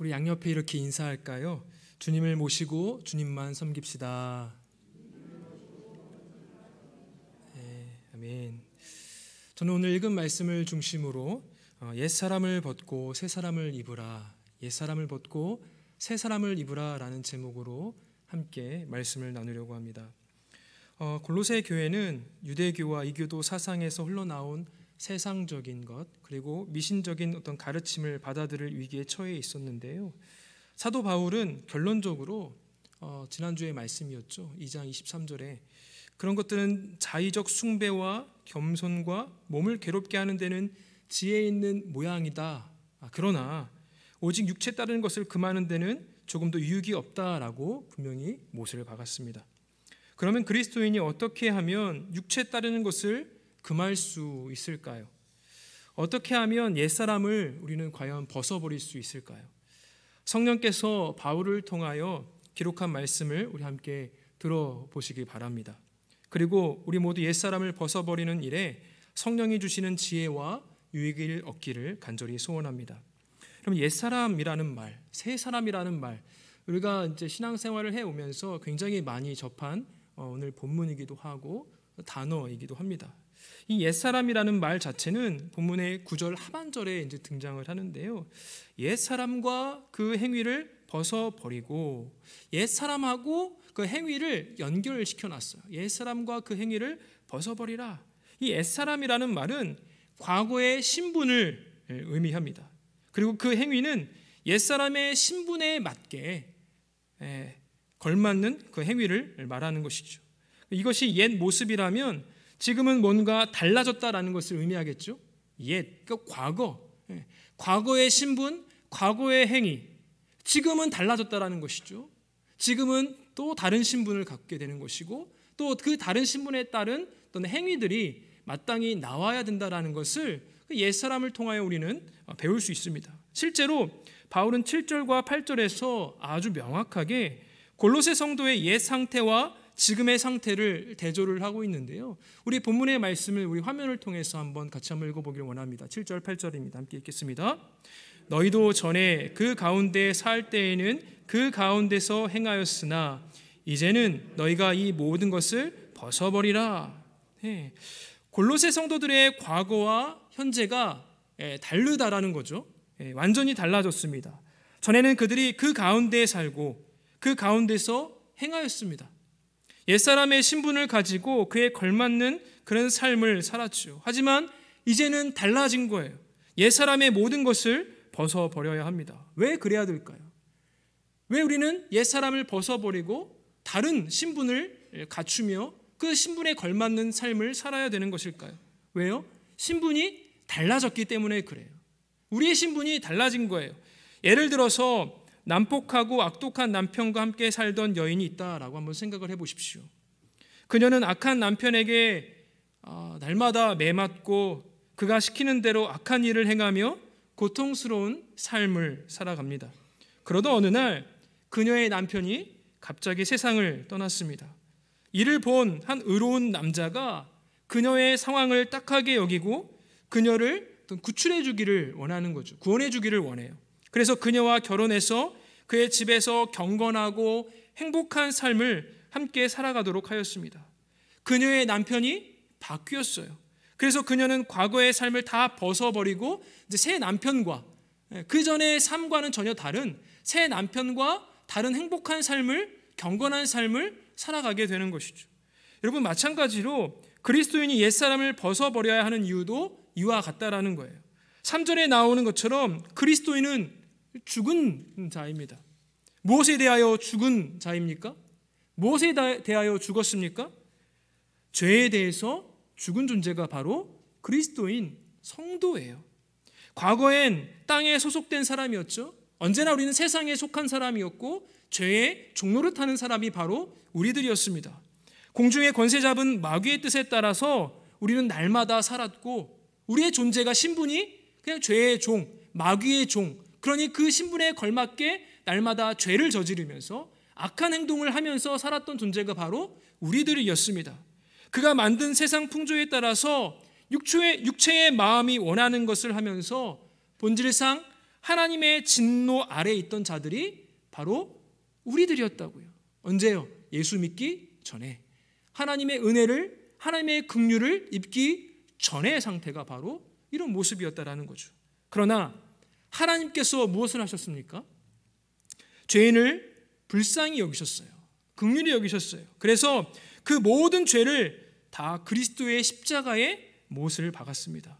우리 양옆에 이렇게 인사할까요? 주님을 모시고 주님만 섬깁시다. 네, 아멘. 저는 오늘 읽은 말씀을 중심으로 옛사람을 벗고 새사람을 입으라, 옛사람을 벗고 새사람을 입으라 라는 제목으로 함께 말씀을 나누려고 합니다. 골로새 교회는 유대교와 이교도 사상에서 흘러나온 세상적인 것 그리고 미신적인 어떤 가르침을 받아들일 위기에 처해 있었는데요. 사도 바울은 결론적으로 지난주의 말씀이었죠. 2장 23절에 그런 것들은 자의적 숭배와 겸손과 몸을 괴롭게 하는 데는 지혜 있는 모양이다. 그러나 오직 육체 따르는 것을 금하는 데는 조금도 유익이 없다라고 분명히 못을 박았습니다. 그러면 그리스도인이 어떻게 하면 육체 따르는 것을 금할 수 있을까요? 어떻게 하면 옛사람을 우리는 과연 벗어버릴 수 있을까요? 성령께서 바울을 통하여 기록한 말씀을 우리 함께 들어보시기 바랍니다. 그리고 우리 모두 옛사람을 벗어버리는 일에 성령이 주시는 지혜와 유익을 얻기를 간절히 소원합니다. 그럼 옛사람이라는 말, 새사람이라는 말, 우리가 이제 신앙생활을 해오면서 굉장히 많이 접한 오늘 본문이기도 하고 단어이기도 합니다. 이 옛사람이라는 말 자체는 본문의 9절 하반절에 이제 등장을 하는데요. 옛사람과 그 행위를 벗어버리고 옛사람하고 그 행위를 연결시켜 놨어요. 옛사람과 그 행위를 벗어버리라. 이 옛사람이라는 말은 과거의 신분을 의미합니다. 그리고 그 행위는 옛사람의 신분에 맞게 걸맞는 그 행위를 말하는 것이죠. 이것이 옛 모습이라면 지금은 뭔가 달라졌다라는 것을 의미하겠죠. 옛, 그러니까 과거의 신분, 과거의 행위, 지금은 달라졌다라는 것이죠. 지금은 또 다른 신분을 갖게 되는 것이고 또 그 다른 신분에 따른 어떤 행위들이 마땅히 나와야 된다라는 것을 옛사람을 통하여 우리는 배울 수 있습니다. 실제로 바울은 7절과 8절에서 아주 명확하게 골로새 성도의 옛 상태와 지금의 상태를 대조를 하고 있는데요. 우리 본문의 말씀을 우리 화면을 통해서 같이 한번 읽어보기를 원합니다. 7절 8절입니다. 함께 읽겠습니다. 너희도 전에 그 가운데 살 때에는 그 가운데서 행하였으나 이제는 너희가 이 모든 것을 벗어버리라. 골로새 성도들의 과거와 현재가 다르다라는 거죠. 완전히 달라졌습니다. 전에는 그들이 그 가운데 살고 그 가운데서 행하였습니다. 옛사람의 신분을 가지고 그에 걸맞는 그런 삶을 살았죠. 하지만 이제는 달라진 거예요. 옛사람의 모든 것을 벗어버려야 합니다. 왜 그래야 될까요? 왜 우리는 옛사람을 벗어버리고 다른 신분을 갖추며 그 신분에 걸맞는 삶을 살아야 되는 것일까요? 왜요? 신분이 달라졌기 때문에 그래요. 우리의 신분이 달라진 거예요. 예를 들어서 난폭하고 악독한 남편과 함께 살던 여인이 있다라고 한번 생각을 해보십시오. 그녀는 악한 남편에게 날마다 매맞고 그가 시키는 대로 악한 일을 행하며 고통스러운 삶을 살아갑니다. 그러던 어느 날 그녀의 남편이 갑자기 세상을 떠났습니다. 이를 본 한 의로운 남자가 그녀의 상황을 딱하게 여기고 그녀를 구출해 주기를 원하는 거죠. 구원해 주기를 원해요. 그래서 그녀와 결혼해서 그의 집에서 경건하고 행복한 삶을 함께 살아가도록 하였습니다. 그녀의 남편이 바뀌었어요. 그래서 그녀는 과거의 삶을 다 벗어버리고 이제 새 남편과 그 전의 삶과는 전혀 다른 새 남편과 다른 행복한 삶을, 경건한 삶을 살아가게 되는 것이죠. 여러분, 마찬가지로 그리스도인이 옛사람을 벗어버려야 하는 이유도 이와 같다라는 거예요. 3절에 나오는 것처럼 그리스도인은 죽은 자입니다. 무엇에 대하여 죽은 자입니까? 무엇에 대하여 죽었습니까? 죄에 대해서 죽은 존재가 바로 그리스도인 성도예요. 과거엔 땅에 소속된 사람이었죠. 언제나 우리는 세상에 속한 사람이었고 죄의 종로를 타는 사람이 바로 우리들이었습니다. 공중의 권세 잡은 마귀의 뜻에 따라서 우리는 날마다 살았고 우리의 존재가 신분이 그냥 죄의 종, 마귀의 종, 그러니 그 신분에 걸맞게 날마다 죄를 저지르면서 악한 행동을 하면서 살았던 존재가 바로 우리들이었습니다. 그가 만든 세상 풍조에 따라서 육체의 마음이 원하는 것을 하면서 본질상 하나님의 진노 아래에 있던 자들이 바로 우리들이었다고요. 언제요? 예수 믿기 전에. 하나님의 은혜를, 하나님의 긍휼을 입기 전의 상태가 바로 이런 모습이었다라는 거죠. 그러나 하나님께서 무엇을 하셨습니까? 죄인을 불쌍히 여기셨어요. 긍휼히 여기셨어요. 그래서 그 모든 죄를 다 그리스도의 십자가에 못을 박았습니다.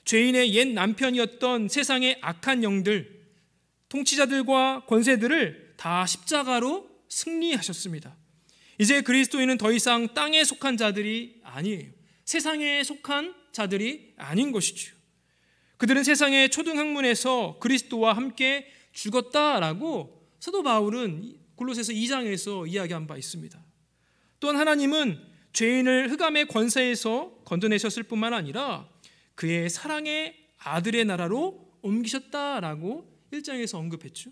죄인의 옛 남편이었던 세상의 악한 영들, 통치자들과 권세들을 다 십자가로 승리하셨습니다. 이제 그리스도인은 더 이상 땅에 속한 자들이 아니에요. 세상에 속한 자들이 아닌 것이죠. 그들은 세상의 초등학문에서 그리스도와 함께 죽었다라고 사도 바울은 골로새서 2장에서 이야기한 바 있습니다. 또한 하나님은 죄인을 흑암의 권세에서 건져내셨을 뿐만 아니라 그의 사랑의 아들의 나라로 옮기셨다라고 1장에서 언급했죠.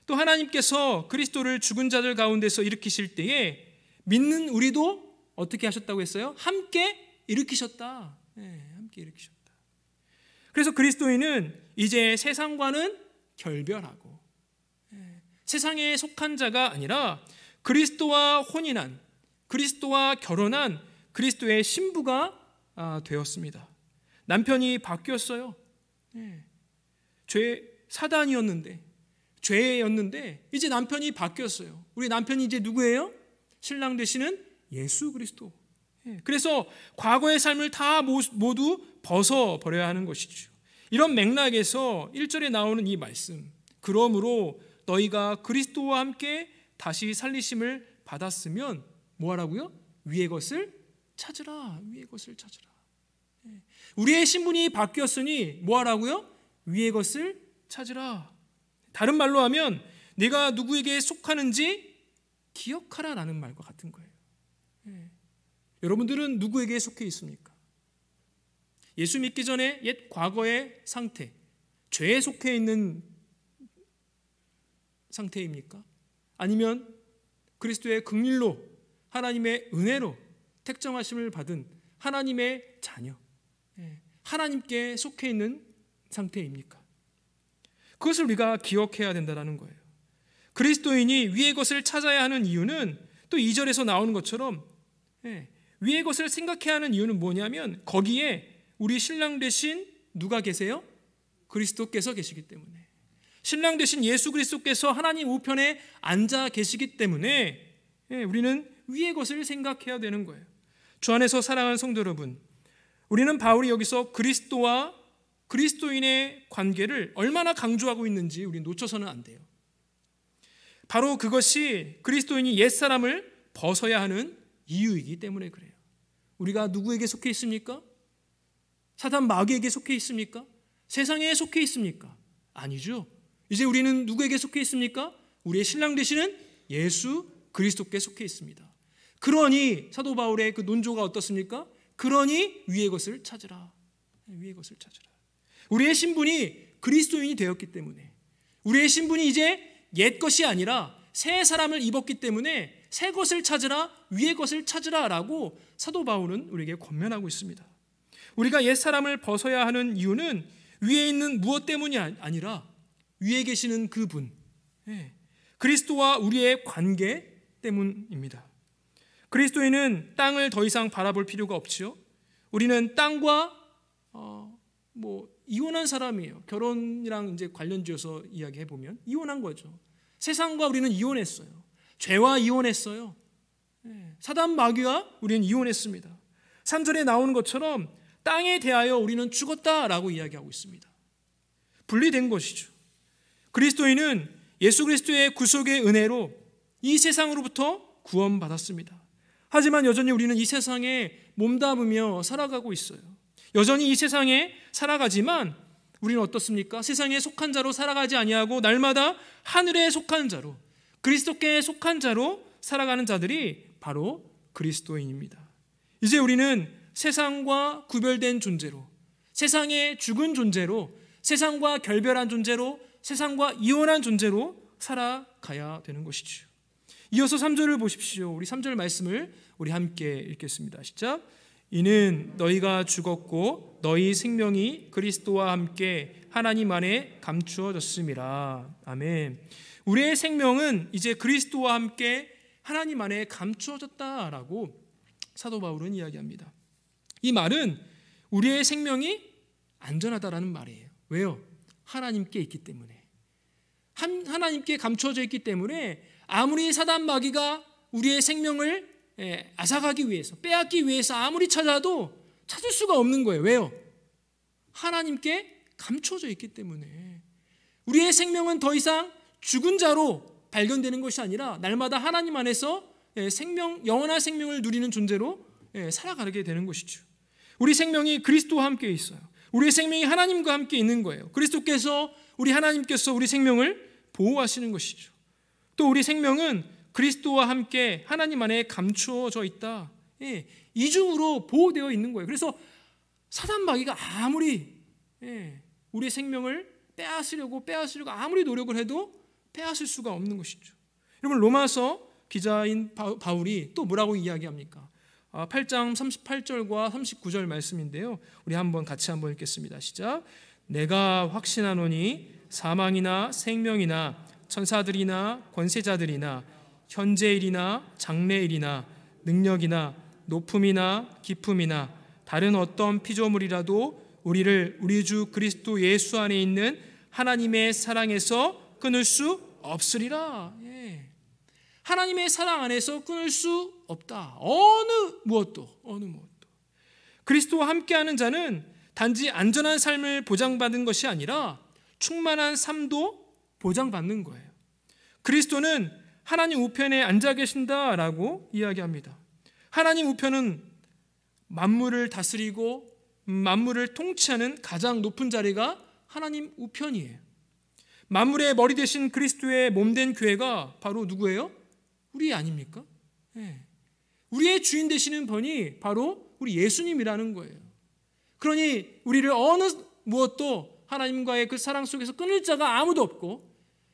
또 하나님께서 그리스도를 죽은 자들 가운데서 일으키실 때에 믿는 우리도 어떻게 하셨다고 했어요? 함께 일으키셨다. 네, 함께 일으키셨다. 그래서 그리스도인은 이제 세상과는 결별하고 세상에 속한 자가 아니라 그리스도와 혼인한, 그리스도와 결혼한 그리스도의 신부가 되었습니다. 남편이 바뀌었어요. 사단이었는데, 죄였는데 이제 남편이 바뀌었어요. 우리 남편이 이제 누구예요? 신랑 되시는 예수 그리스도. 그래서 과거의 삶을 다 모두 벗어버려야 하는 것이죠. 이런 맥락에서 1절에 나오는 이 말씀, 그러므로 너희가 그리스도와 함께 다시 살리심을 받았으면 뭐하라고요? 위의 것을 찾으라. 위의 것을 찾으라. 우리의 신분이 바뀌었으니 뭐하라고요? 위의 것을 찾으라. 다른 말로 하면 내가 누구에게 속하는지 기억하라라는 말과 같은 거예요. 여러분들은 누구에게 속해 있습니까? 예수 믿기 전에 옛 과거의 상태, 죄에 속해 있는 상태입니까? 아니면 그리스도의 긍휼로, 하나님의 은혜로 택정하심을 받은 하나님의 자녀, 하나님께 속해 있는 상태입니까? 그것을 우리가 기억해야 된다는 거예요. 그리스도인이 위의 것을 찾아야 하는 이유는 또 2절에서 나오는 것처럼 위의 것을 생각해야 하는 이유는 뭐냐면 거기에 우리 신랑 되신 누가 계세요? 그리스도께서 계시기 때문에, 신랑 되신 예수 그리스도께서 하나님 우편에 앉아 계시기 때문에 우리는 위의 것을 생각해야 되는 거예요. 주 안에서 사랑하는 성도 여러분, 우리는 바울이 여기서 그리스도와 그리스도인의 관계를 얼마나 강조하고 있는지 우리 놓쳐서는 안 돼요. 바로 그것이 그리스도인이 옛사람을 벗어야 하는 이유이기 때문에 그래요. 우리가 누구에게 속해 있습니까? 사단 마귀에게 속해 있습니까? 세상에 속해 있습니까? 아니죠. 이제 우리는 누구에게 속해 있습니까? 우리의 신랑 되시는 예수 그리스도께 속해 있습니다. 그러니 사도 바울의 그 논조가 어떻습니까? 그러니 위의 것을 찾으라. 위의 것을 찾으라. 우리의 신분이 그리스도인이 되었기 때문에, 우리의 신분이 이제 옛 것이 아니라 새 사람을 입었기 때문에 새 것을 찾으라, 위의 것을 찾으라라고 사도 바울은 우리에게 권면하고 있습니다. 우리가 옛 사람을 벗어야 하는 이유는 위에 있는 무엇 때문이 아니라 위에 계시는 그분, 그리스도와 우리의 관계 때문입니다. 그리스도인은 땅을 더 이상 바라볼 필요가 없지요. 우리는 땅과 이혼한 사람이에요. 결혼이랑 이제 관련지어서 이야기해 보면 이혼한 거죠. 세상과 우리는 이혼했어요. 죄와 이혼했어요. 사단 마귀와 우리는 이혼했습니다. 3절에 나오는 것처럼 땅에 대하여 우리는 죽었다라고 이야기하고 있습니다. 분리된 것이죠. 그리스도인은 예수 그리스도의 구속의 은혜로 이 세상으로부터 구원받았습니다. 하지만 여전히 우리는 이 세상에 몸담으며 살아가고 있어요. 여전히 이 세상에 살아가지만 우리는 어떻습니까? 세상에 속한 자로 살아가지 아니하고 날마다 하늘에 속한 자로, 그리스도께 속한 자로 살아가는 자들이 바로 그리스도인입니다. 이제 우리는 세상과 구별된 존재로, 세상에 죽은 존재로, 세상과 결별한 존재로, 세상과 이혼한 존재로 살아가야 되는 것이죠. 이어서 3절을 보십시오. 우리 3절 말씀을 우리 함께 읽겠습니다. 시작. 이는 너희가 죽었고 너희 생명이 그리스도와 함께 하나님 안에 감추어졌음이라. 아멘. 우리의 생명은 이제 그리스도와 함께 하나님 안에 감추어졌다라고 사도 바울은 이야기합니다. 이 말은 우리의 생명이 안전하다라는 말이에요. 왜요? 하나님께 있기 때문에. 하나님께 감추어져 있기 때문에 아무리 사단 마귀가 우리의 생명을 앗아가기 위해서, 빼앗기 위해서 아무리 찾아도 찾을 수가 없는 거예요. 왜요? 하나님께 감춰져 있기 때문에. 우리의 생명은 더 이상 죽은 자로 발견되는 것이 아니라 날마다 하나님 안에서 영원한 생명을 누리는 존재로 살아가게 되는 것이죠. 우리 생명이 그리스도와 함께 있어요. 우리의 생명이 하나님과 함께 있는 거예요. 하나님께서 우리 생명을 보호하시는 것이죠. 또 우리 생명은 그리스도와 함께 하나님 안에 감추어져 있다. 이중으로 보호되어 있는 거예요. 그래서 사단 마귀가 아무리 우리의 생명을 빼앗으려고 아무리 노력을 해도 빼앗을 수가 없는 것이죠. 여러분, 로마서 기자인 바울이 또 뭐라고 이야기합니까? 8장 38절과 39절 말씀인데요. 우리 같이 한번 읽겠습니다. 시작. 내가 확신하노니 사망이나 생명이나 천사들이나 권세자들이나 현재일이나 장래일이나 능력이나 높음이나 깊음이나 다른 어떤 피조물이라도 우리를 우리 주 그리스도 예수 안에 있는 하나님의 사랑에서 끊을 수 없으리라. 하나님의 사랑 안에서 끊을 수 없다. 어느 무엇도. 그리스도와 함께하는 자는 단지 안전한 삶을 보장받는 것이 아니라 충만한 삶도 보장받는 거예요. 그리스도는 하나님 우편에 앉아 계신다라고 이야기합니다. 하나님 우편은 만물을 다스리고 만물을 통치하는 가장 높은 자리가 하나님 우편이에요. 만물의 머리 되신 그리스도의 몸된 교회가 바로 누구예요? 우리 아닙니까? 우리의 주인 되시는 분이 바로 우리 예수님이라는 거예요. 그러니 우리를 어느 무엇도 하나님과의 그 사랑 속에서 끊을 자가 아무도 없고,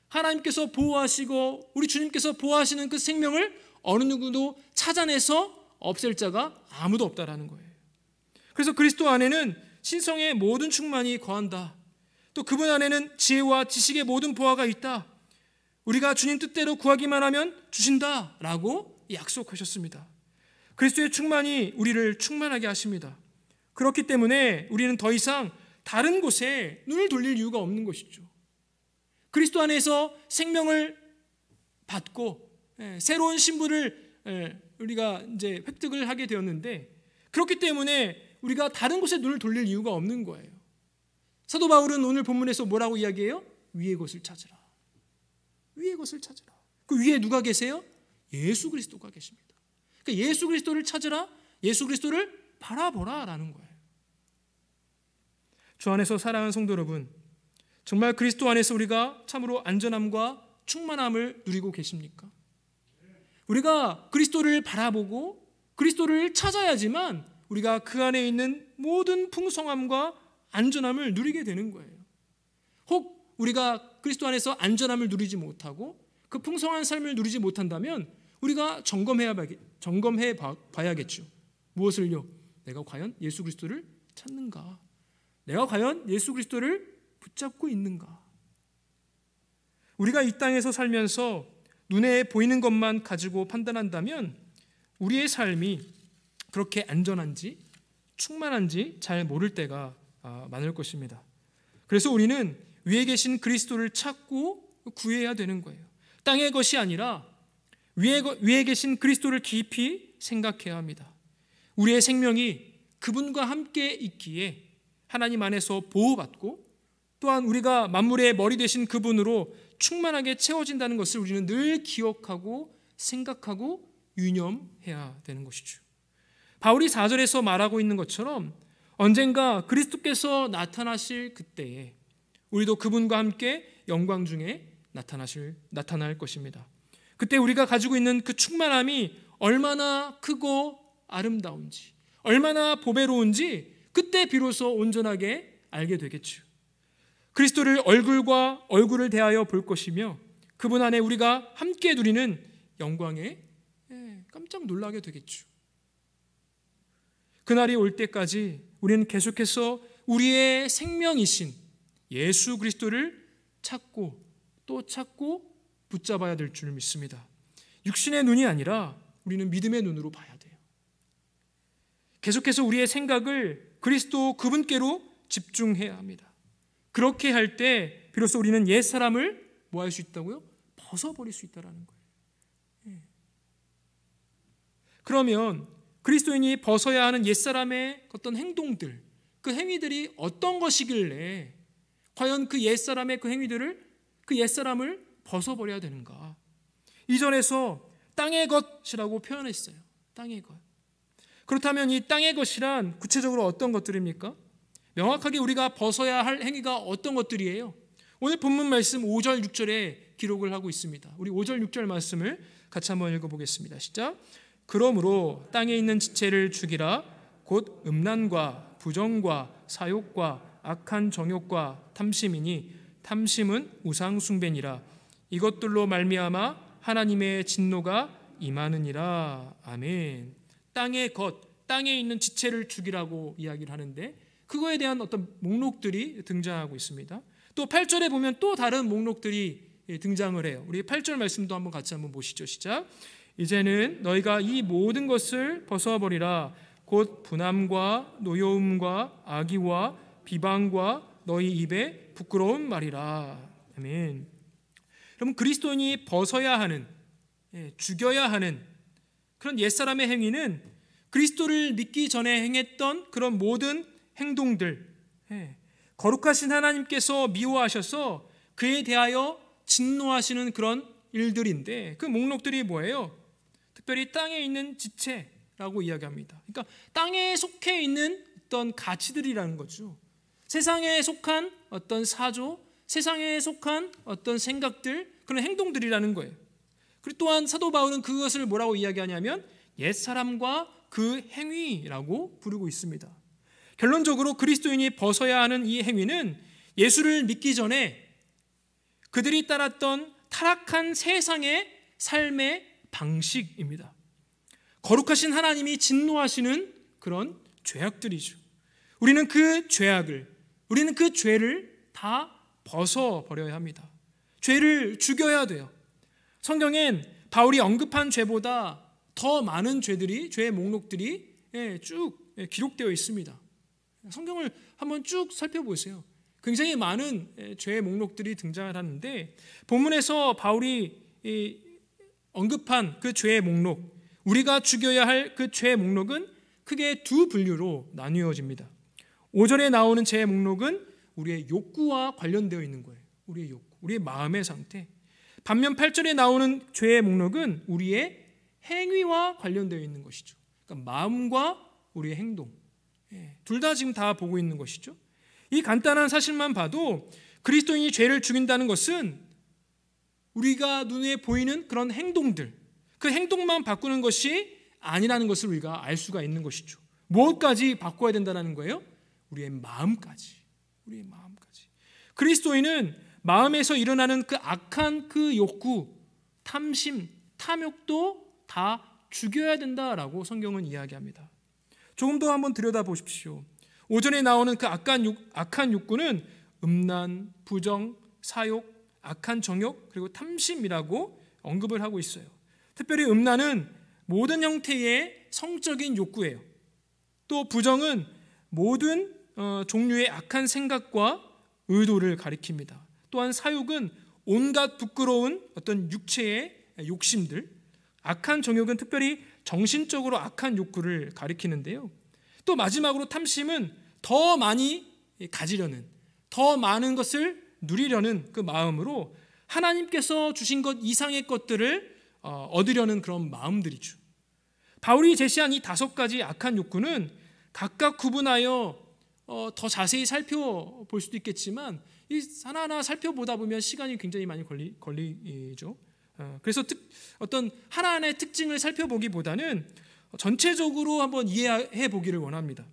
하나님께서 보호하시고 우리 주님께서 보호하시는 그 생명을 어느 누구도 찾아내서 없앨 자가 아무도 없다라는 거예요. 그래서 그리스도 안에는 신성의 모든 충만이 거한다. 또 그분 안에는 지혜와 지식의 모든 보화가 있다. 우리가 주님 뜻대로 구하기만 하면 주신다라고 약속하셨습니다. 그리스도의 충만이 우리를 충만하게 하십니다. 그렇기 때문에 우리는 더 이상 다른 곳에 눈을 돌릴 이유가 없는 것이죠. 그리스도 안에서 생명을 받고 새로운 신분을 우리가 이제 획득을 하게 되었는데, 그렇기 때문에 우리가 다른 곳에 눈을 돌릴 이유가 없는 거예요. 사도 바울은 오늘 본문에서 뭐라고 이야기해요? 위의 것을 찾으라. 위의 것을 찾으라. 그 위에 누가 계세요? 예수 그리스도가 계십니다. 그러니까 예수 그리스도를 찾으라, 예수 그리스도를 바라보라라는 거예요. 주 안에서 사랑하는 성도 여러분, 정말 그리스도 안에서 우리가 참으로 안전함과 충만함을 누리고 계십니까? 우리가 그리스도를 바라보고 그리스도를 찾아야지만 우리가 그 안에 있는 모든 풍성함과 안전함을 누리게 되는 거예요. 혹 우리가 그리스도 안에서 안전함을 누리지 못하고 그 풍성한 삶을 누리지 못한다면 우리가 점검해 봐야겠죠. 무엇을요? 내가 과연 예수 그리스도를 찾는가? 내가 과연 예수 그리스도를 붙잡고 있는가? 우리가 이 땅에서 살면서 눈에 보이는 것만 가지고 판단한다면 우리의 삶이 그렇게 안전한지 충만한지 잘 모를 때가 많을 것입니다. 그래서 우리는 위에 계신 그리스도를 찾고 구해야 되는 거예요. 땅의 것이 아니라 위에 계신 그리스도를 깊이 생각해야 합니다. 우리의 생명이 그분과 함께 있기에 하나님 안에서 보호받고 또한 우리가 만물의 머리 되신 그분으로 충만하게 채워진다는 것을 우리는 늘 기억하고 생각하고 유념해야 되는 것이죠. 바울이 4절에서 말하고 있는 것처럼 언젠가 그리스도께서 나타나실 그때에 우리도 그분과 함께 영광 중에 나타날 것입니다. 그때 우리가 가지고 있는 그 충만함이 얼마나 크고 아름다운지, 얼마나 보배로운지 그때 비로소 온전하게 알게 되겠죠. 그리스도를 얼굴과 얼굴을 대하여 볼 것이며 그분 안에 우리가 함께 누리는 영광에 깜짝 놀라게 되겠죠. 그날이 올 때까지 우리는 계속해서 우리의 생명이신 예수 그리스도를 찾고 또 찾고 붙잡아야 될 줄 믿습니다. 육신의 눈이 아니라 우리는 믿음의 눈으로 봐야 돼요. 계속해서 우리의 생각을 그리스도 그분께로 집중해야 합니다. 그렇게 할 때 비로소 우리는 옛사람을 뭐 할 수 있다고요? 벗어버릴 수 있다는 거예요. 그러면 그리스도인이 벗어야 하는 옛사람의 어떤 행동들, 그 행위들이 어떤 것이길래 과연 그 옛사람의 그 행위들을, 그 옛사람을 벗어버려야 되는가? 2절에서 땅의 것이라고 표현했어요. 땅의 것. 그렇다면 이 땅의 것이란 구체적으로 어떤 것들입니까? 명확하게 우리가 벗어야 할 행위가 어떤 것들이에요? 오늘 본문 말씀 5절 6절에 기록을 하고 있습니다. 우리 5절 6절 말씀을 같이 한번 읽어보겠습니다. 시작. 그러므로 땅에 있는 지체를 죽이라. 곧 음란과 부정과 사욕과 악한 정욕과 탐심이니 탐심은 우상 숭배니라. 이것들로 말미암아 하나님의 진노가 임하느니라. 아멘. 땅의 것, 땅에 있는 지체를 죽이라고 이야기를 하는데 그거에 대한 어떤 목록들이 등장하고 있습니다. 또 8절에 보면 또 다른 목록들이 등장을 해요. 우리 8절 말씀도 한번 같이 한번 보시죠. 시작. 이제는 너희가 이 모든 것을 벗어버리라. 곧 분함과 노여움과 악의와 비방과 너희 입에 부끄러운 말이라. 아멘. 여러분, 그리스도인이 벗어야 하는, 죽여야 하는 그런 옛사람의 행위는 그리스도를 믿기 전에 행했던 그런 모든 행동들, 거룩하신 하나님께서 미워하셔서 그에 대하여 진노하시는 그런 일들인데 그 목록들이 뭐예요? 특별히 땅에 있는 지체라고 이야기합니다. 그러니까 땅에 속해 있는 어떤 가치들이라는 거죠. 세상에 속한 어떤 사조, 세상에 속한 어떤 생각들, 그런 행동들이라는 거예요. 그리고 또한 사도 바울은 그것을 뭐라고 이야기하냐면 옛사람과 그 행위라고 부르고 있습니다. 결론적으로 그리스도인이 벗어야 하는 이 행위는 예수를 믿기 전에 그들이 따랐던 타락한 세상의 삶의 방식입니다. 거룩하신 하나님이 진노하시는 그런 죄악들이죠. 우리는 그 죄를 다 벗어버려야 합니다. 죄를 죽여야 돼요. 성경엔 바울이 언급한 죄보다 더 많은 죄의 목록들이 쭉 기록되어 있습니다. 성경을 한번 쭉 살펴보세요. 굉장히 많은 죄의 목록들이 등장을 하는데 본문에서 바울이 언급한 그 죄의 목록, 우리가 죽여야 할 그 죄의 목록은 크게 두 분류로 나뉘어집니다. 5절에 나오는 죄의 목록은 우리의 욕구와 관련되어 있는 거예요. 우리의 욕구, 우리의 마음의 상태. 반면 8절에 나오는 죄의 목록은 우리의 행위와 관련되어 있는 것이죠. 그러니까 마음과 우리의 행동, 둘 다 지금 다 보고 있는 것이죠. 이 간단한 사실만 봐도 그리스도인이 죄를 죽인다는 것은 우리가 눈에 보이는 그런 행동들, 그 행동만 바꾸는 것이 아니라는 것을 우리가 알 수가 있는 것이죠. 무엇까지 바꿔야 된다는 거예요? 우리의 마음까지. 그리스도인은 마음에서 일어나는 그 악한 그 욕구, 탐심, 탐욕도 다 죽여야 된다라고 성경은 이야기합니다. 조금 더 한번 들여다보십시오. 5절에 나오는 그 악한 욕구는 음란, 부정, 사욕, 악한 정욕, 그리고 탐심이라고 언급을 하고 있어요. 특별히 음란은 모든 형태의 성적인 욕구예요. 또 부정은 모든 종류의 악한 생각과 의도를 가리킵니다. 또한 사욕은 온갖 부끄러운 어떤 육체의 욕심들, 악한 정욕은 특별히 정신적으로 악한 욕구를 가리키는데요. 또 마지막으로 탐심은 더 많이 가지려는, 더 많은 것을 누리려는 그 마음으로 하나님께서 주신 것 이상의 것들을 얻으려는 그런 마음들이죠. 바울이 제시한 이 5가지 악한 욕구는 각각 구분하여 더 자세히 살펴볼 수도 있겠지만 이 하나하나 살펴보다 보면 시간이 굉장히 많이 걸리죠. 그래서 어떤 하나하나의 특징을 살펴보기보다는 전체적으로 한번 이해해 보기를 원합니다.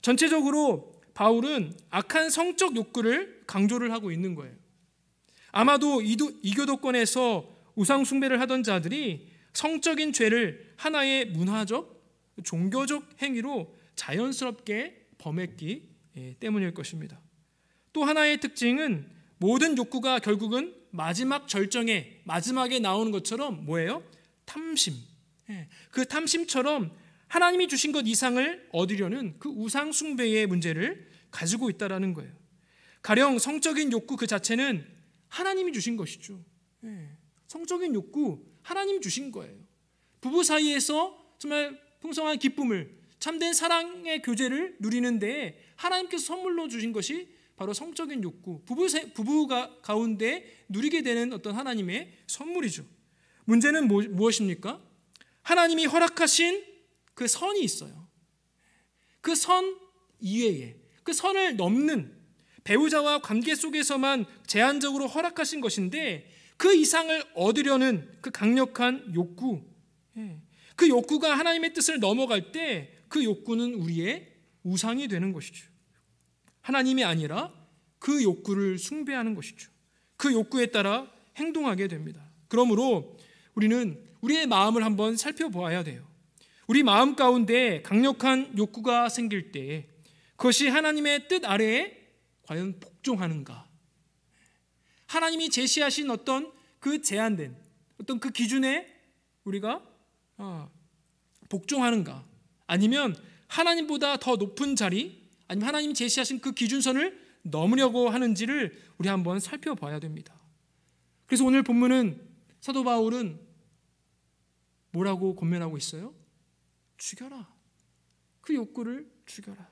전체적으로 바울은 악한 성적 욕구를 강조를 하고 있는 거예요. 아마도 이교도권에서 우상 숭배를 하던 자들이 성적인 죄를 하나의 문화적, 종교적 행위로 자연스럽게 범했기 때문일 것입니다. 또 하나의 특징은 모든 욕구가 결국은 마지막 절정에 마지막에 나오는 것처럼 뭐예요? 탐심. 그 탐심처럼 하나님이 주신 것 이상을 얻으려는 그 우상 숭배의 문제를 가지고 있다라는 거예요. 가령 성적인 욕구 그 자체는 하나님이 주신 것이죠. 성적인 욕구 하나님 주신 거예요. 부부 사이에서 정말 풍성한 기쁨을, 참된 사랑의 교제를 누리는데 하나님께서 선물로 주신 것이 바로 성적인 욕구, 부부가 가운데 누리게 되는 어떤 하나님의 선물이죠. 문제는 무엇입니까? 하나님이 허락하신 그 선이 있어요. 그 선 이외에, 그 선을 넘는 배우자와 관계 속에서만 제한적으로 허락하신 것인데 그 이상을 얻으려는 그 강력한 욕구, 그 욕구가 하나님의 뜻을 넘어갈 때 그 욕구는 우리의 우상이 되는 것이죠. 하나님이 아니라 그 욕구를 숭배하는 것이죠. 그 욕구에 따라 행동하게 됩니다. 그러므로 우리는 우리의 마음을 한번 살펴보아야 돼요. 우리 마음 가운데 강력한 욕구가 생길 때 그것이 하나님의 뜻 아래에 과연 복종하는가? 하나님이 제시하신 어떤 그 제한된 어떤 그 기준에 우리가 복종하는가? 아니면 하나님보다 더 높은 자리, 아니면 하나님이 제시하신 그 기준선을 넘으려고 하는지를 우리 한번 살펴봐야 됩니다. 그래서 오늘 본문은 사도 바울은 뭐라고 권면하고 있어요? 죽여라. 그 욕구를 죽여라.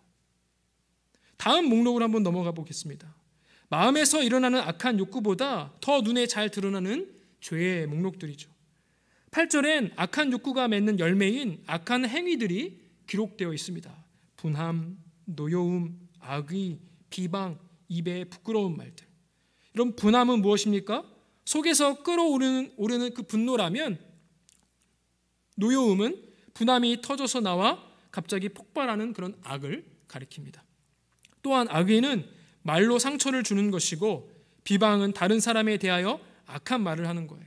다음 목록을 한번 넘어가 보겠습니다. 마음에서 일어나는 악한 욕구보다 더 눈에 잘 드러나는 죄의 목록들이죠. 8절엔 악한 욕구가 맺는 열매인 악한 행위들이 기록되어 있습니다. 분함, 노여움, 악의, 비방, 입에 부끄러운 말들. 이런 분함은 무엇입니까? 속에서 끓어오르는 그 분노라면, 노여움은 분함이 터져서 나와 갑자기 폭발하는 그런 악을 가리킵니다. 또한 악의는 말로 상처를 주는 것이고, 비방은 다른 사람에 대하여 악한 말을 하는 거예요.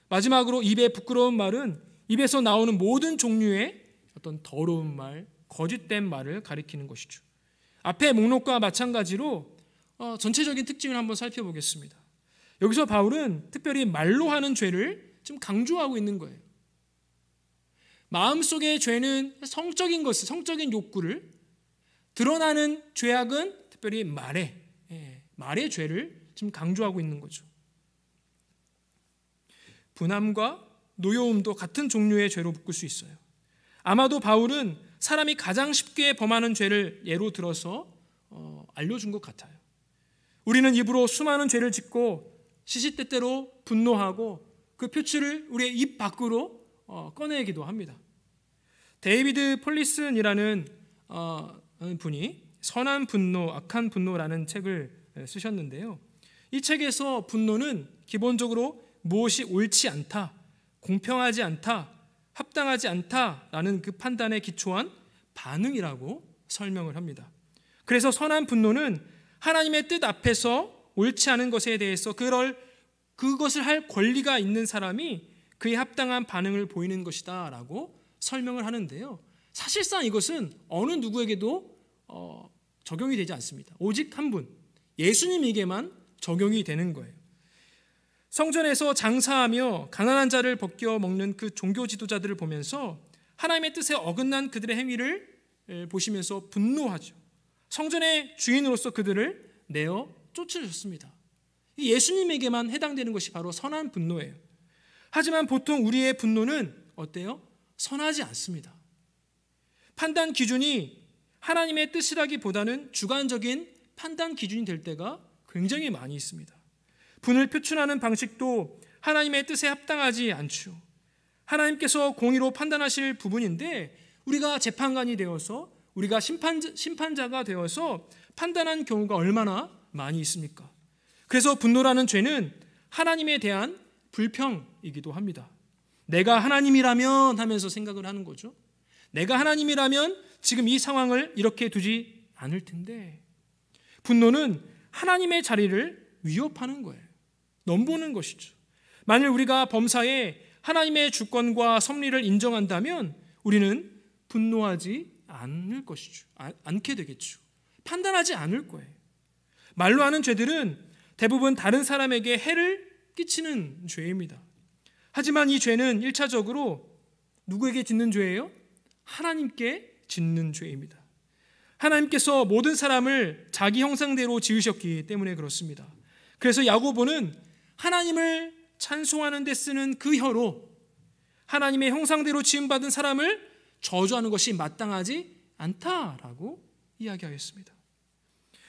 마지막으로 입에 부끄러운 말은 입에서 나오는 모든 종류의 어떤 더러운 말, 거짓된 말을 가리키는 것이죠. 앞의 목록과 마찬가지로 전체적인 특징을 한번 살펴보겠습니다. 여기서 바울은 특별히 말로 하는 죄를 좀 강조하고 있는 거예요. 마음속의 죄는 성적인 것을, 성적인 욕구를, 드러나는 죄악은 특별히 말의 죄를 지금 강조하고 있는 거죠. 분함과 노여움도 같은 종류의 죄로 묶을 수 있어요. 아마도 바울은 사람이 가장 쉽게 범하는 죄를 예로 들어서 알려준 것 같아요. 우리는 입으로 수많은 죄를 짓고 시시때때로 분노하고 그 표출을 우리의 입 밖으로 꺼내기도 합니다. 데이비드 폴리슨이라는 분이 선한 분노, 악한 분노라는 책을 쓰셨는데요. 이 책에서 분노는 기본적으로 무엇이 옳지 않다, 공평하지 않다, 합당하지 않다라는 그 판단에 기초한 반응이라고 설명을 합니다. 그래서 선한 분노는 하나님의 뜻 앞에서 옳지 않은 것에 대해서 그것을 할 권리가 있는 사람이 그에 합당한 반응을 보이는 것이다 라고 설명을 하는데요. 사실상 이것은 어느 누구에게도 적용이 되지 않습니다. 오직 한 분, 예수님에게만 적용이 되는 거예요. 성전에서 장사하며 가난한 자를 벗겨 먹는 그 종교 지도자들을 보면서 하나님의 뜻에 어긋난 그들의 행위를 보시면서 분노하죠. 성전의 주인으로서 그들을 내어 쫓으셨습니다. 예수님에게만 해당되는 것이 바로 선한 분노예요. 하지만 보통 우리의 분노는 어때요? 선하지 않습니다. 판단 기준이 하나님의 뜻이라기보다는 주관적인 판단 기준이 될 때가 굉장히 많이 있습니다. 분을 표출하는 방식도 하나님의 뜻에 합당하지 않죠. 하나님께서 공의로 판단하실 부분인데 우리가 재판관이 되어서, 우리가 심판자가 되어서 판단한 경우가 얼마나 많이 있습니까? 그래서 분노라는 죄는 하나님에 대한 불평이기도 합니다. 내가 하나님이라면 하면서 생각을 하는 거죠. 내가 하나님이라면 지금 이 상황을 이렇게 두지 않을 텐데. 분노는 하나님의 자리를 위협하는 거예요. 넘보는 것이죠. 만일 우리가 범사에 하나님의 주권과 섭리를 인정한다면 우리는 분노하지 않을 것이죠. 않게 되겠죠. 판단하지 않을 거예요. 말로 하는 죄들은 대부분 다른 사람에게 해를 끼치는 죄입니다. 하지만 이 죄는 1차적으로 누구에게 짓는 죄예요? 하나님께 짓는 죄입니다. 하나님께서 모든 사람을 자기 형상대로 지으셨기 때문에 그렇습니다. 그래서 야고보는 하나님을 찬송하는 데 쓰는 그 혀로 하나님의 형상대로 지음받은 사람을 저주하는 것이 마땅하지 않다라고 이야기하였습니다.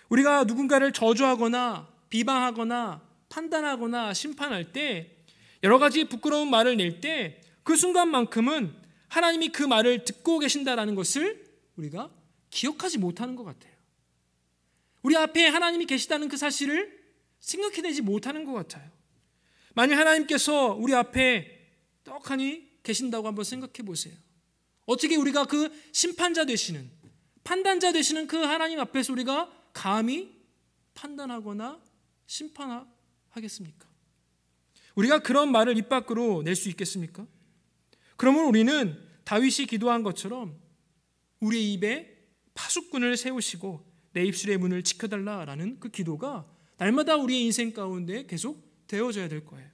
우리가 누군가를 저주하거나 비방하거나 판단하거나 심판할 때 여러 가지 부끄러운 말을 낼 때 그 순간만큼은 하나님이 그 말을 듣고 계신다라는 것을 우리가 기억하지 못하는 것 같아요. 우리 앞에 하나님이 계시다는 그 사실을 생각해내지 못하는 것 같아요. 만약 하나님께서 우리 앞에 떡하니 계신다고 한번 생각해 보세요. 어떻게 우리가 그 심판자 되시는, 판단자 되시는 그 하나님 앞에서 우리가 감히 판단하거나 심판하겠습니까? 우리가 그런 말을 입 밖으로 낼 수 있겠습니까? 그러면 우리는 다윗이 기도한 것처럼 우리의 입에 파수꾼을 세우시고 내 입술의 문을 지켜달라라는 그 기도가 날마다 우리의 인생 가운데 계속 되어져야 될 거예요.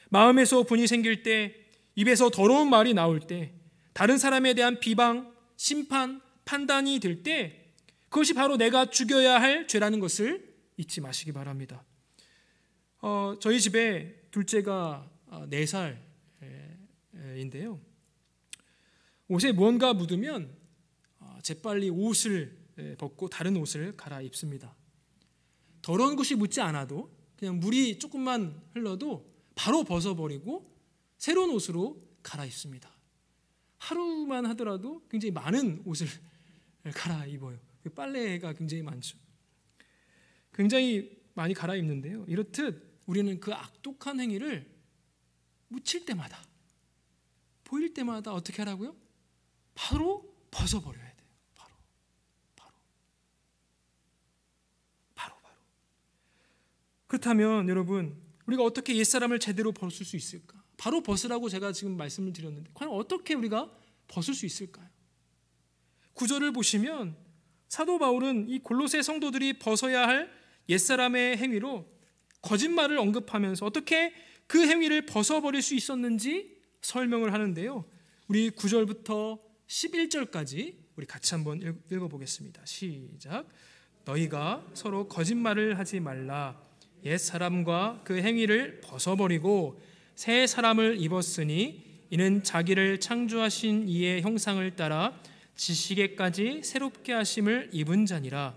마음에서 분이 생길 때, 입에서 더러운 말이 나올 때, 다른 사람에 대한 비방, 심판, 판단이 들 때 그것이 바로 내가 죽여야 할 죄라는 것을 잊지 마시기 바랍니다. 저희 집에 둘째가 4살인데요. 옷에 무언가 묻으면 재빨리 옷을 벗고 다른 옷을 갈아입습니다. 더러운 것이 묻지 않아도 그냥 물이 조금만 흘러도 바로 벗어버리고 새로운 옷으로 갈아입습니다. 하루만 하더라도 굉장히 많은 옷을 갈아입어요. 빨래가 굉장히 많죠. 굉장히 많이 갈아입는데요. 이렇듯 우리는 그 악독한 행위를 묻힐 때마다, 보일 때마다 어떻게 하라고요? 바로 벗어버려야 돼요. 바로. 그렇다면 여러분, 우리가 어떻게 옛사람을 제대로 벗을 수 있을까? 바로 벗으라고 제가 지금 말씀을 드렸는데 과연 어떻게 우리가 벗을 수 있을까요? 9절을 보시면 사도 바울은 이 골로새 성도들이 벗어야 할 옛사람의 행위로 거짓말을 언급하면서 어떻게 그 행위를 벗어버릴 수 있었는지 설명을 하는데요. 우리 9절부터 11절까지 우리 같이 한번 읽어보겠습니다. 시작. 너희가 서로 거짓말을 하지 말라. 옛사람과 그 행위를 벗어버리고 새 사람을 입었으니 이는 자기를 창조하신 이의 형상을 따라 지식에까지 새롭게 하심을 입은 자니라.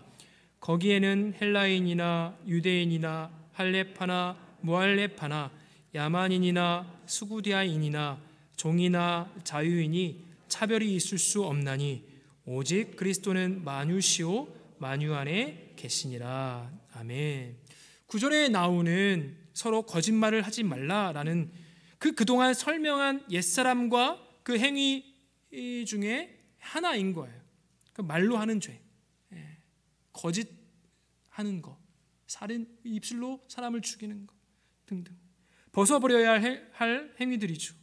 거기에는 헬라인이나 유대인이나 할렙하나 무할렙하나 야만인이나 수구디아인이나 종이나 자유인이 차별이 있을 수 없나니 오직 그리스도는 만유시오 만유 안에 계시니라. 아멘. 9절에 나오는 서로 거짓말을 하지 말라라는 그동안 설명한 옛사람과 그 행위 중에 하나인 거예요. 그 말로 하는 죄, 거짓하는 거, 살인, 입술로 사람을 죽이는 거 등등 벗어버려야 할 행위들이죠.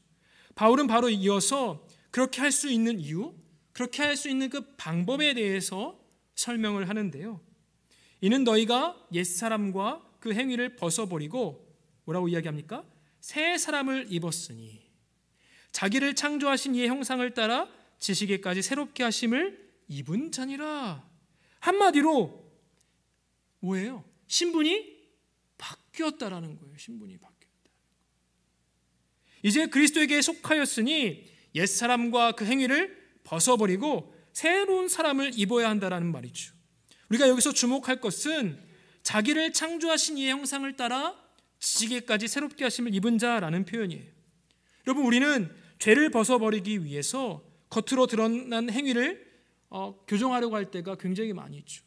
바울은 바로 이어서 그렇게 할 수 있는 이유, 그렇게 할 수 있는 그 방법에 대해서 설명을 하는데요. 이는 너희가 옛사람과 그 행위를 벗어버리고 뭐라고 이야기합니까? 새 사람을 입었으니 자기를 창조하신 이의 형상을 따라 지식에까지 새롭게 하심을 입은 자니라. 한마디로 뭐예요? 신분이 바뀌었다라는 거예요. 신분이 바뀌었다. 이제 그리스도에게 속하였으니 옛사람과 그 행위를 벗어버리고 새로운 사람을 입어야 한다라는 말이죠. 우리가 여기서 주목할 것은 자기를 창조하신 이의 형상을 따라 지식에까지 새롭게 하심을 입은 자라는 표현이에요. 여러분, 우리는 죄를 벗어버리기 위해서 겉으로 드러난 행위를 교정하려고 할 때가 굉장히 많이 있죠.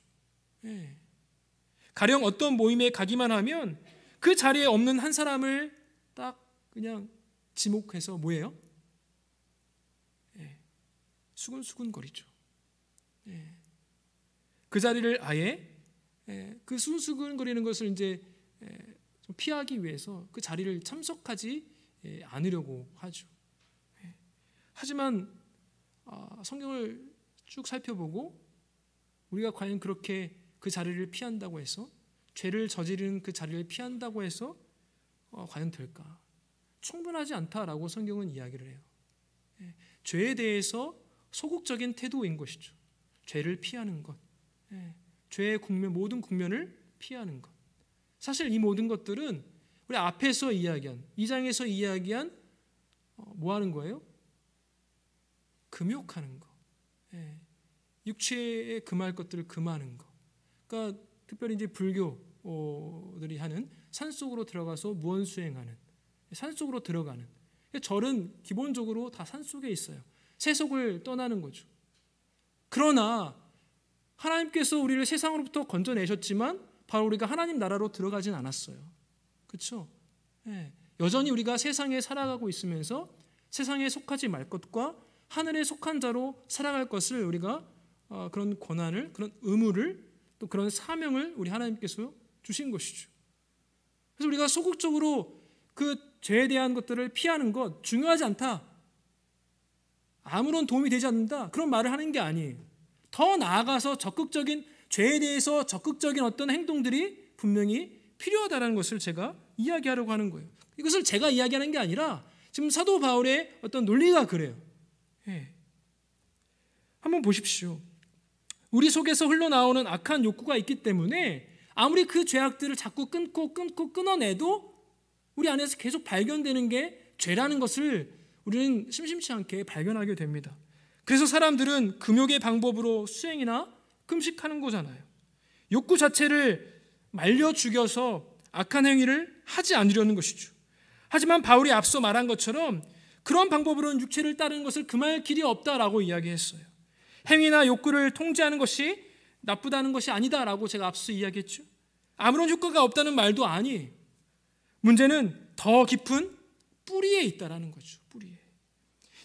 가령 어떤 모임에 가기만 하면 그 자리에 없는 한 사람을 딱 그냥 지목해서 뭐예요? 수근수근거리죠. 그 자리를 아예 그 수근수근거리는 것을 이제 좀 피하기 위해서 그 자리를 참석하지 않으려고 하죠. 하지만 성경을 쭉 살펴보고 우리가 과연 그렇게 그 자리를 피한다고 해서 죄를 저지르는 그 자리를 피한다고 해서 과연 될까? 충분하지 않다라고 성경은 이야기를 해요. 죄에 대해서 소극적인 태도인 것이죠. 죄를 피하는 것, 죄의 모든 국면을 피하는 것. 사실 이 모든 것들은 우리 앞에서 이야기한 2장에서 이야기한 뭐 하는 거예요? 금욕하는 거. 육체에 금할 것들을 금하는 거. 그러니까 특별히 이제 불교들이 하는 산속으로 들어가서 무언 수행하는, 산속으로 들어가는. 절은 기본적으로 다 산속에 있어요. 세속을 떠나는 거죠. 그러나 하나님께서 우리를 세상으로부터 건져내셨지만 바로 우리가 하나님 나라로 들어가진 않았어요. 그렇죠? 여전히 우리가 세상에 살아가고 있으면서 세상에 속하지 말 것과 하늘에 속한 자로 살아갈 것을 우리가 그런 권한을, 그런 의무를, 또 그런 사명을 우리 하나님께서 주신 것이죠. 그래서 우리가 소극적으로 그 죄에 대한 것들을 피하는 것 중요하지 않다, 아무런 도움이 되지 않는다, 그런 말을 하는 게 아니에요. 더 나아가서 적극적인 죄에 대해서 적극적인 어떤 행동들이 분명히 필요하다는 것을 제가 이야기하려고 하는 거예요. 이것을 제가 이야기하는 게 아니라 지금 사도 바울의 어떤 논리가 그래요. 한번 보십시오. 우리 속에서 흘러나오는 악한 욕구가 있기 때문에 아무리 그 죄악들을 자꾸 끊어내도 우리 안에서 계속 발견되는 게 죄라는 것을 우리는 심심치 않게 발견하게 됩니다. 그래서 사람들은 금욕의 방법으로 수행이나 금식하는 거잖아요. 욕구 자체를 말려 죽여서 악한 행위를 하지 않으려는 것이죠. 하지만 바울이 앞서 말한 것처럼 그런 방법으로는 육체를 따르는 것을 금할 길이 없다라고 이야기했어요. 행위나 욕구를 통제하는 것이 나쁘다는 것이 아니다라고 제가 앞서 이야기했죠. 아무런 효과가 없다는 말도 아니에요. 문제는 더 깊은 뿌리에 있다라는 거죠. 뿌리에.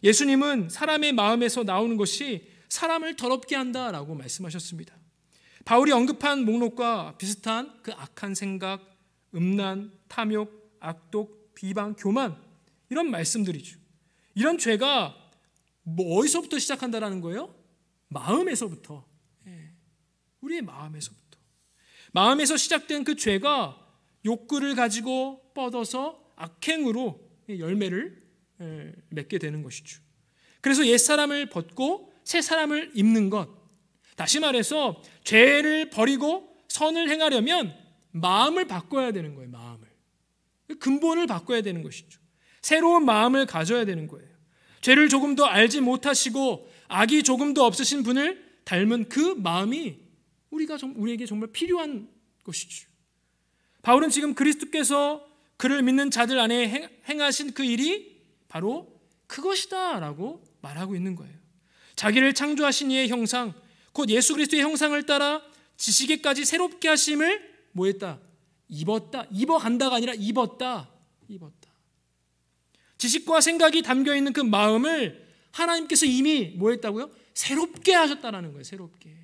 예수님은 사람의 마음에서 나오는 것이 사람을 더럽게 한다라고 말씀하셨습니다. 바울이 언급한 목록과 비슷한 그 악한 생각, 음란, 탐욕, 악독, 비방, 교만, 이런 말씀들이죠. 이런 죄가 어디서부터 시작한다라는 거예요? 마음에서부터. 우리의 마음에서부터. 마음에서 시작된 그 죄가 욕구를 가지고 뻗어서 악행으로 열매를 맺게 되는 것이죠. 그래서 옛사람을 벗고 새사람을 입는 것, 다시 말해서 죄를 버리고 선을 행하려면 마음을 바꿔야 되는 거예요. 마음을. 근본을 바꿔야 되는 것이죠. 새로운 마음을 가져야 되는 거예요. 죄를 조금 더 알지 못하시고 악이 조금 더 없으신 분을 닮은 그 마음이 우리에게 정말 필요한 것이죠. 바울은 지금 그리스도께서 그를 믿는 자들 안에 행하신 그 일이 바로 그것이다 라고 말하고 있는 거예요. 자기를 창조하신 이의 형상, 곧 예수 그리스도의 형상을 따라 지식에까지 새롭게 하심을 뭐했다? 입었다. 입어간다가 아니라 입었다. 지식과 생각이 담겨있는 그 마음을 하나님께서 이미 뭐했다고요? 새롭게 하셨다는 거예요. 새롭게.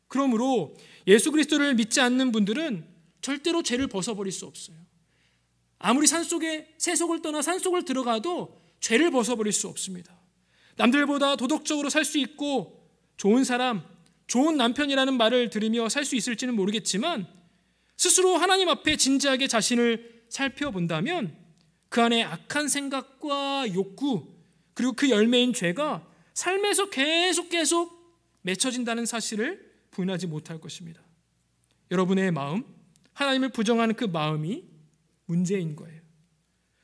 그러므로 예수 그리스도를 믿지 않는 분들은 절대로 죄를 벗어버릴 수 없어요. 아무리 산속에 세속을 떠나 산속을 들어가도 죄를 벗어버릴 수 없습니다. 남들보다 도덕적으로 살 수 있고 좋은 사람, 좋은 남편이라는 말을 들으며 살 수 있을지는 모르겠지만 스스로 하나님 앞에 진지하게 자신을 살펴본다면 그 안에 악한 생각과 욕구, 그리고 그 열매인 죄가 삶에서 계속 맺혀진다는 사실을 부인하지 못할 것입니다. 여러분의 마음, 하나님을 부정하는 그 마음이 문제인 거예요.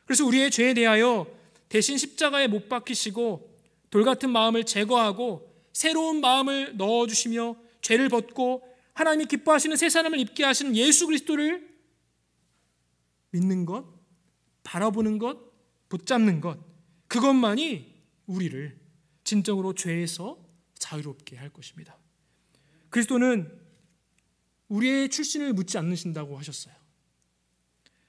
그래서 우리의 죄에 대하여 대신 십자가에 못 박히시고 돌 같은 마음을 제거하고 새로운 마음을 넣어주시며 죄를 벗고 하나님이 기뻐하시는 새 사람을 입게 하시는 예수 그리스도를 믿는 것, 바라보는 것, 붙잡는 것, 그것만이 우리를 진정으로 죄에서 자유롭게 할 것입니다. 그리스도는 우리의 출신을 묻지 않으신다고 하셨어요.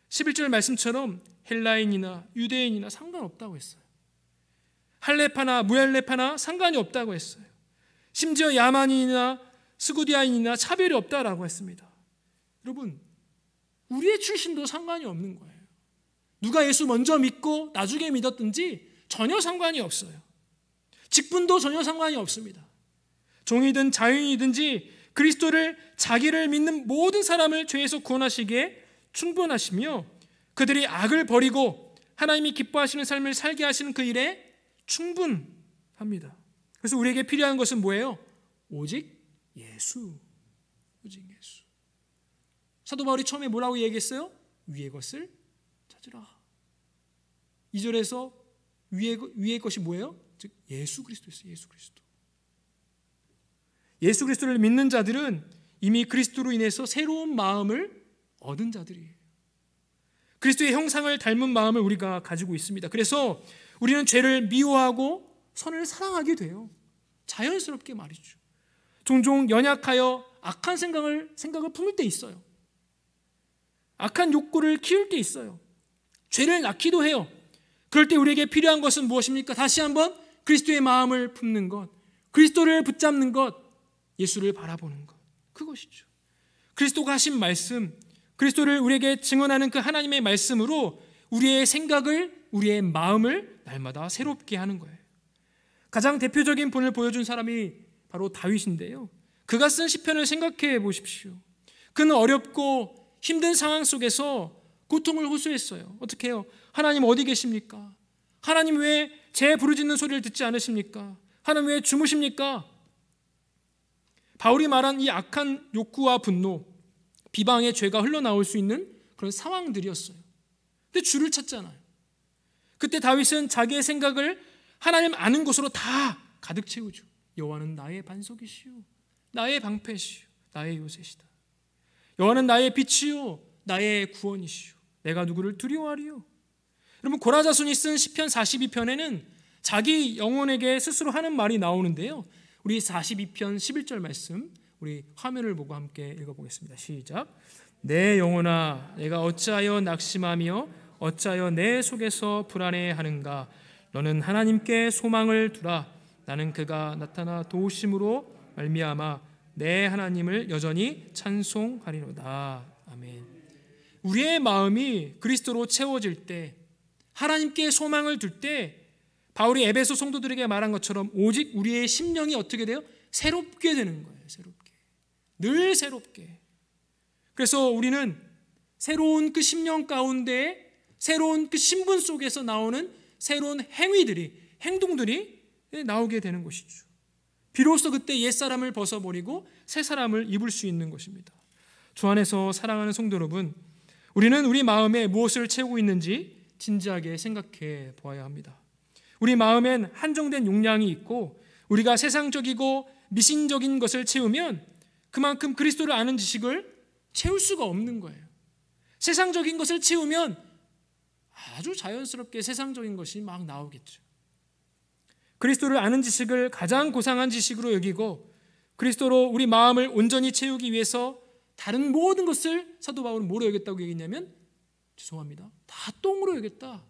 11절 말씀처럼 헬라인이나 유대인이나 상관없다고 했어요. 할레파나 무할레파나 상관이 없다고 했어요. 심지어 야만인이나 스구디아인이나 차별이 없다라고 했습니다. 여러분, 우리의 출신도 상관이 없는 거예요. 누가 예수 먼저 믿고 나중에 믿었든지 전혀 상관이 없어요. 직분도 전혀 상관이 없습니다. 종이든 자유인이든지 그리스도를 자기를 믿는 모든 사람을 죄에서 구원하시기에 충분하시며 그들이 악을 버리고 하나님이 기뻐하시는 삶을 살게 하시는 그 일에 충분합니다. 그래서 우리에게 필요한 것은 뭐예요? 오직 예수. 오직 예수. 사도 바울이 처음에 뭐라고 얘기했어요? 위의 것을 찾으라. 2절에서 위의 것이 뭐예요? 즉 예수 그리스도였어요. 예수 그리스도. 예수 그리스도를 믿는 자들은 이미 그리스도로 인해서 새로운 마음을 얻은 자들이에요. 그리스도의 형상을 닮은 마음을 우리가 가지고 있습니다. 그래서 우리는 죄를 미워하고 선을 사랑하게 돼요. 자연스럽게 말이죠. 종종 연약하여 악한 생각을 품을 때 있어요. 악한 욕구를 키울 때 있어요. 죄를 낳기도 해요. 그럴 때 우리에게 필요한 것은 무엇입니까? 다시 한번 그리스도의 마음을 품는 것, 그리스도를 붙잡는 것, 예수를 바라보는 것, 그것이죠. 그리스도가 하신 말씀, 그리스도를 우리에게 증언하는 그 하나님의 말씀으로 우리의 생각을, 우리의 마음을 날마다 새롭게 하는 거예요. 가장 대표적인 본을 보여준 사람이 바로 다윗인데요. 그가 쓴 시편을 생각해 보십시오. 그는 어렵고 힘든 상황 속에서 고통을 호소했어요. 어떻게 해요? 하나님 어디 계십니까? 하나님 왜 제 부르짖는 소리를 듣지 않으십니까? 하나님 왜 주무십니까? 바울이 말한 이 악한 욕구와 분노, 비방의 죄가 흘러나올 수 있는 그런 상황들이었어요. 근데 주를 찾잖아요. 그때 다윗은 자기의 생각을 하나님 아는 곳으로 다 가득 채우죠. 여호와는 나의 반석이시오, 나의 방패시오, 나의 요새시다. 여호와는 나의 빛이요, 나의 구원이시오. 내가 누구를 두려워하리요? 여러분, 고라자손이 쓴 시편 42편에는 자기 영혼에게 스스로 하는 말이 나오는데요. 우리 42편 11절 말씀 우리 화면을 보고 함께 읽어보겠습니다. 시작. 내 영혼아, 내가 어찌하여 낙심하며 어찌하여 내 속에서 불안해하는가? 너는 하나님께 소망을 두라. 나는 그가 나타나 도우심으로 말미암아 내 하나님을 여전히 찬송하리로다. 아멘. 우리의 마음이 그리스도로 채워질 때, 하나님께 소망을 둘 때, 바울이 에베소 성도들에게 말한 것처럼 오직 우리의 심령이 어떻게 돼요? 새롭게 되는 거예요. 새롭게. 늘 새롭게. 그래서 우리는 새로운 그 심령 가운데, 새로운 그 신분 속에서 나오는 새로운 행동들이 나오게 되는 것이죠. 비로소 그때 옛사람을 벗어버리고 새 사람을 입을 수 있는 것입니다. 주 안에서 사랑하는 성도 여러분, 우리는 우리 마음에 무엇을 채우고 있는지 진지하게 생각해 보아야 합니다. 우리 마음엔 한정된 용량이 있고 우리가 세상적이고 미신적인 것을 채우면 그만큼 그리스도를 아는 지식을 채울 수가 없는 거예요. 세상적인 것을 채우면 아주 자연스럽게 세상적인 것이 막 나오겠죠. 그리스도를 아는 지식을 가장 고상한 지식으로 여기고 그리스도로 우리 마음을 온전히 채우기 위해서 다른 모든 것을 사도 바울은 뭐로 여겼다고 얘기했냐면, 죄송합니다, 다 똥으로 여겼다.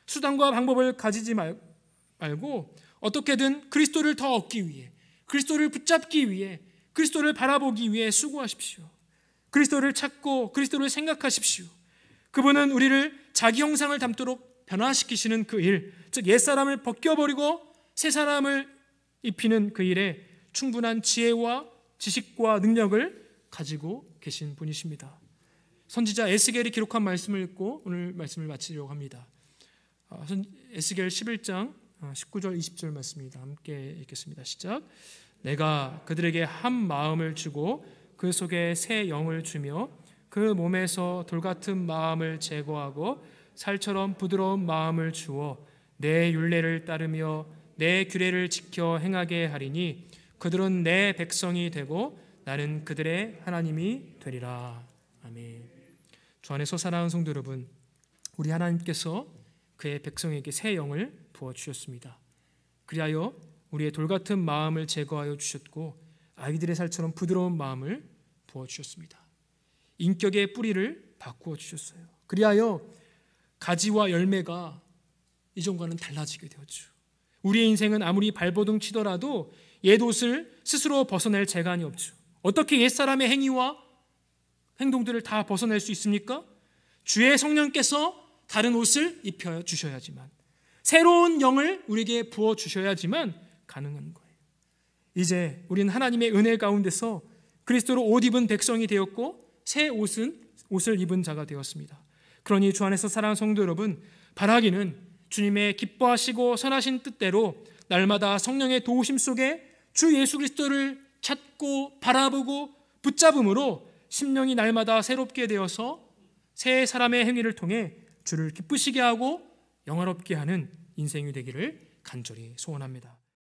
수단과 방법을 가지지 말고 어떻게든 그리스도를 더 얻기 위해, 그리스도를 붙잡기 위해, 그리스도를 바라보기 위해 수고하십시오. 그리스도를 찾고 그리스도를 생각하십시오. 그분은 우리를 자기 형상을 닮도록 변화시키시는 그 일, 즉 옛사람을 벗겨버리고 새 사람을 입히는 그 일에 충분한 지혜와 지식과 능력을 가지고 계신 분이십니다. 선지자 에스겔이 기록한 말씀을 읽고 오늘 말씀을 마치려고 합니다. 에스겔 11장 19절 20절 말씀입니다. 함께 읽겠습니다. 시작. 내가 그들에게 한 마음을 주고 그 속에 새 영을 주며 그 몸에서 돌같은 마음을 제거하고 살처럼 부드러운 마음을 주어 내 율례를 따르며 내 규례를 지켜 행하게 하리니 그들은 내 백성이 되고 나는 그들의 하나님이 되리라. 아멘. 주 안에서 사랑하는 성도 여러분, 우리 하나님께서 그의 백성에게 새 영을 부어주셨습니다. 그리하여 우리의 돌같은 마음을 제거하여 주셨고 아이들의 살처럼 부드러운 마음을 부어주셨습니다. 인격의 뿌리를 바꾸어 주셨어요. 그리하여 가지와 열매가 이전과는 달라지게 되었죠. 우리의 인생은 아무리 발버둥 치더라도 옛 옷을 스스로 벗어낼 재간이 없죠. 어떻게 옛사람의 행위와 행동들을 다 벗어낼 수 있습니까? 주의 성령께서 다른 옷을 입혀 주셔야지만, 새로운 영을 우리에게 부어 주셔야지만 가능한 거예요. 이제 우리는 하나님의 은혜 가운데서 그리스도로 옷 입은 백성이 되었고 새 옷을 입은 자가 되었습니다. 그러니 주 안에서 사랑하는 성도 여러분, 바라기는 주님의 기뻐하시고 선하신 뜻대로 날마다 성령의 도우심 속에 주 예수 그리스도를 찾고 바라보고 붙잡음으로 심령이 날마다 새롭게 되어서 새 사람의 행위를 통해 주를 기쁘시게 하고 영화롭게 하는 인생이 되기를 간절히 소원합니다.